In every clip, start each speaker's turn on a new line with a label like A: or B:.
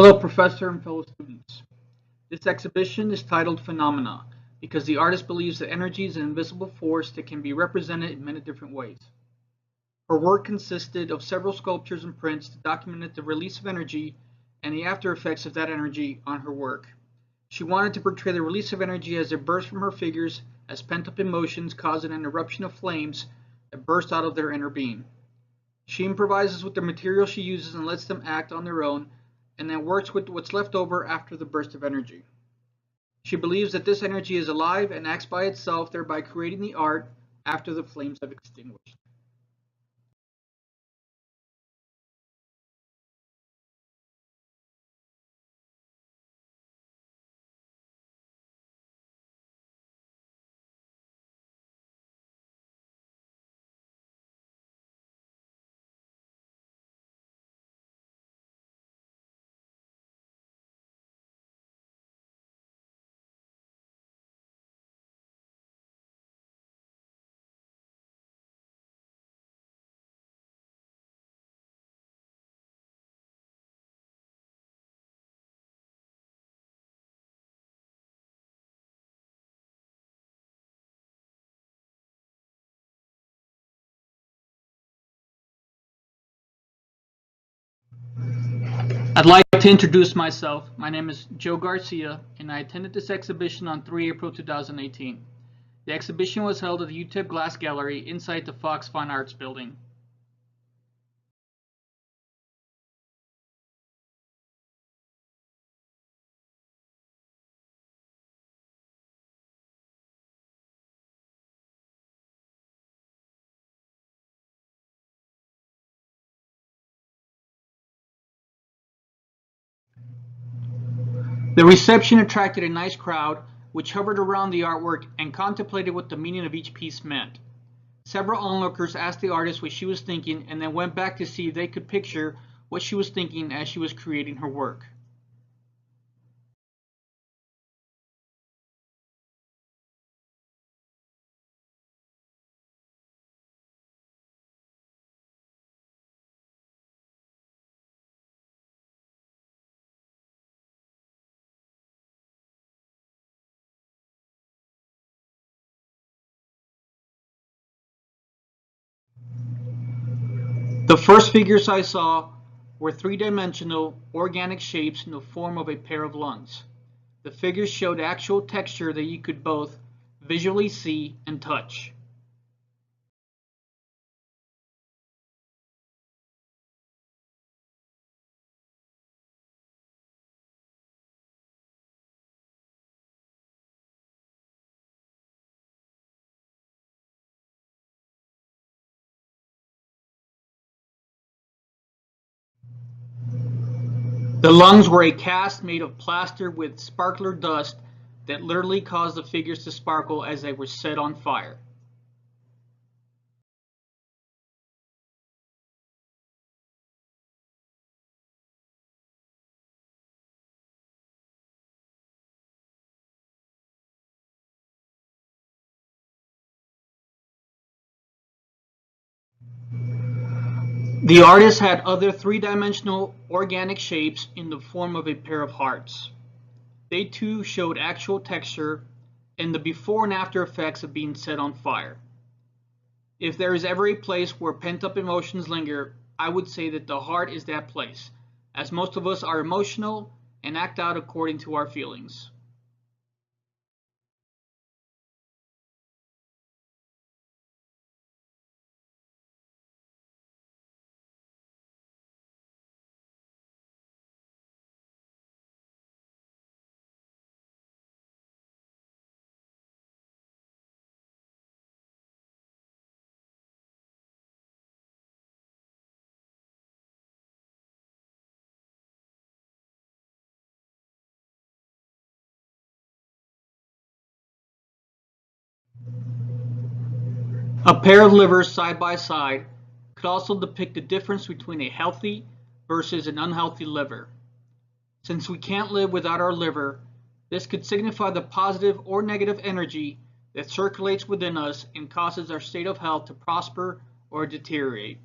A: Hello, Professor and fellow students. This exhibition is titled Phenomena because the artist believes that energy is an invisible force that can be represented in many different ways. Her work consisted of several sculptures and prints that documented the release of energy and the after effects of that energy on her work. She wanted to portray the release of energy as it burst from her figures as pent-up emotions causing an eruption of flames that burst out of their inner being. She improvises with the material she uses and lets them act on their own, and then works with what's left over after the burst of energy. She believes that this energy is alive and acts by itself, thereby creating the art after the flames have extinguished. I'd like to introduce myself. My name is Joe Garcia, and I attended this exhibition on 3 April 2018. The exhibition was held at the UTEP Glass Gallery inside the Fox Fine Arts Building. The reception attracted a nice crowd, which hovered around the artwork and contemplated what the meaning of each piece meant. Several onlookers asked the artist what she was thinking and then went back to see if they could picture what she was thinking as she was creating her work. The first figures I saw were three-dimensional organic shapes in the form of a pair of lungs. The figures showed actual texture that you could both visually see and touch. The lungs were a cast made of plaster with sparkler dust that literally caused the figures to sparkle as they were set on fire. The artist had other three-dimensional organic shapes in the form of a pair of hearts. They too showed actual texture and the before and after effects of being set on fire. If there is ever a place where pent-up emotions linger, I would say that the heart is that place, as most of us are emotional and act out according to our feelings. A pair of livers side by side could also depict the difference between a healthy versus an unhealthy liver. Since we can't live without our liver, this could signify the positive or negative energy that circulates within us and causes our state of health to prosper or deteriorate.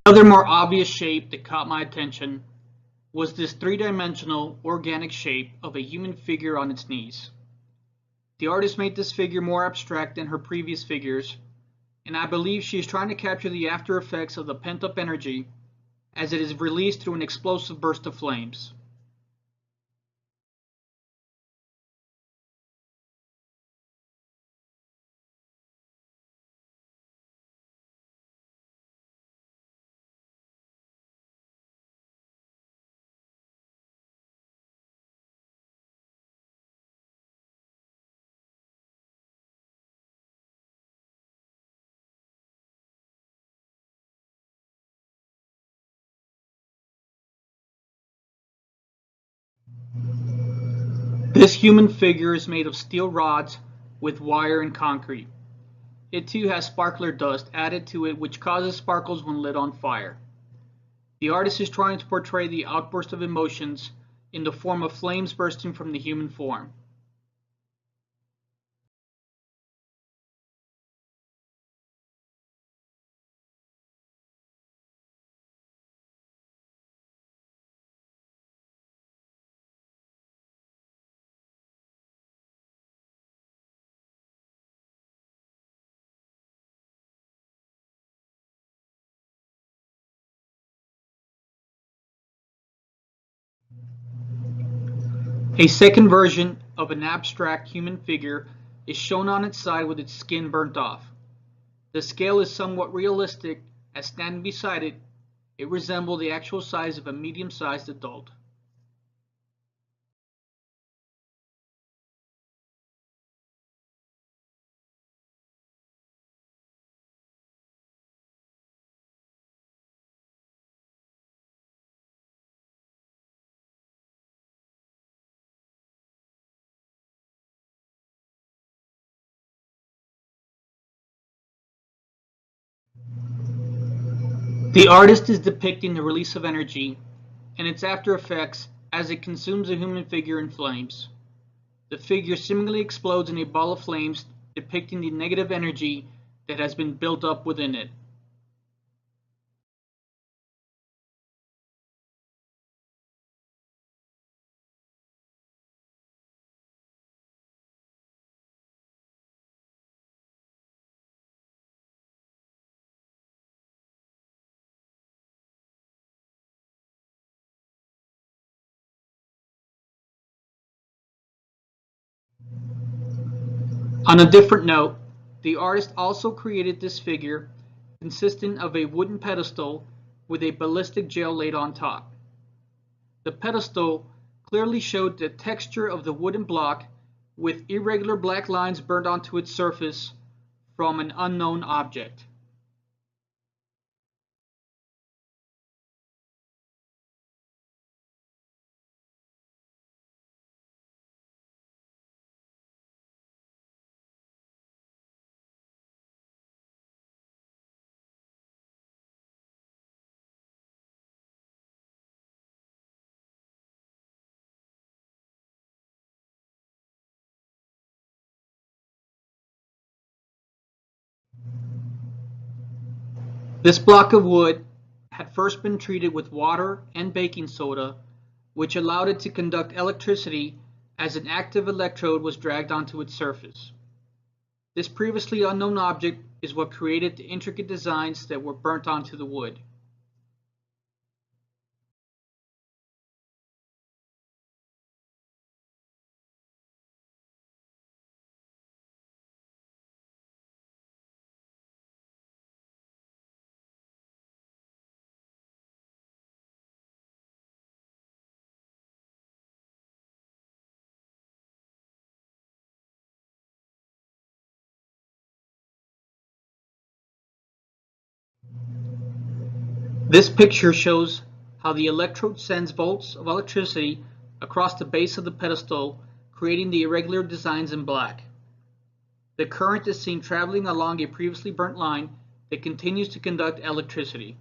A: Another more obvious shape that caught my attention was this three-dimensional organic shape of a human figure on its knees. The artist made this figure more abstract than her previous figures, and I believe she is trying to capture the after effects of the pent-up energy as it is released through an explosive burst of flames. This human figure is made of steel rods with wire and concrete. It too has sparkler dust added to it which causes sparkles when lit on fire. The artist is trying to portray the outburst of emotions in the form of flames bursting from the human form. A second version of an abstract human figure is shown on its side with its skin burnt off. The scale is somewhat realistic as standing beside it, it resembles the actual size of a medium-sized adult. The artist is depicting the release of energy and its after effects as it consumes a human figure in flames. The figure seemingly explodes in a ball of flames, depicting the negative energy that has been built up within it. On a different note, the artist also created this figure consisting of a wooden pedestal with a ballistic gel laid on top. The pedestal clearly showed the texture of the wooden block with irregular black lines burned onto its surface from an unknown object. This block of wood had first been treated with water and baking soda, which allowed it to conduct electricity as an active electrode was dragged onto its surface. This previously unknown object is what created the intricate designs that were burnt onto the wood. This picture shows how the electrode sends volts of electricity across the base of the pedestal, creating the irregular designs in black. The current is seen traveling along a previously burnt line that continues to conduct electricity.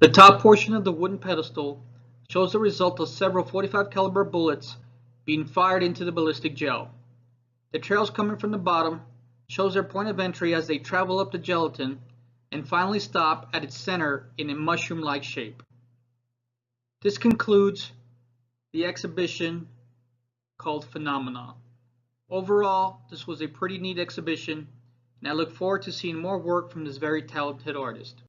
A: The top portion of the wooden pedestal shows the result of several .45 caliber bullets being fired into the ballistic gel. The trails coming from the bottom shows their point of entry as they travel up the gelatin and finally stop at its center in a mushroom-like shape. This concludes the exhibition called Phenomena. Overall, this was a pretty neat exhibition, and I look forward to seeing more work from this very talented artist.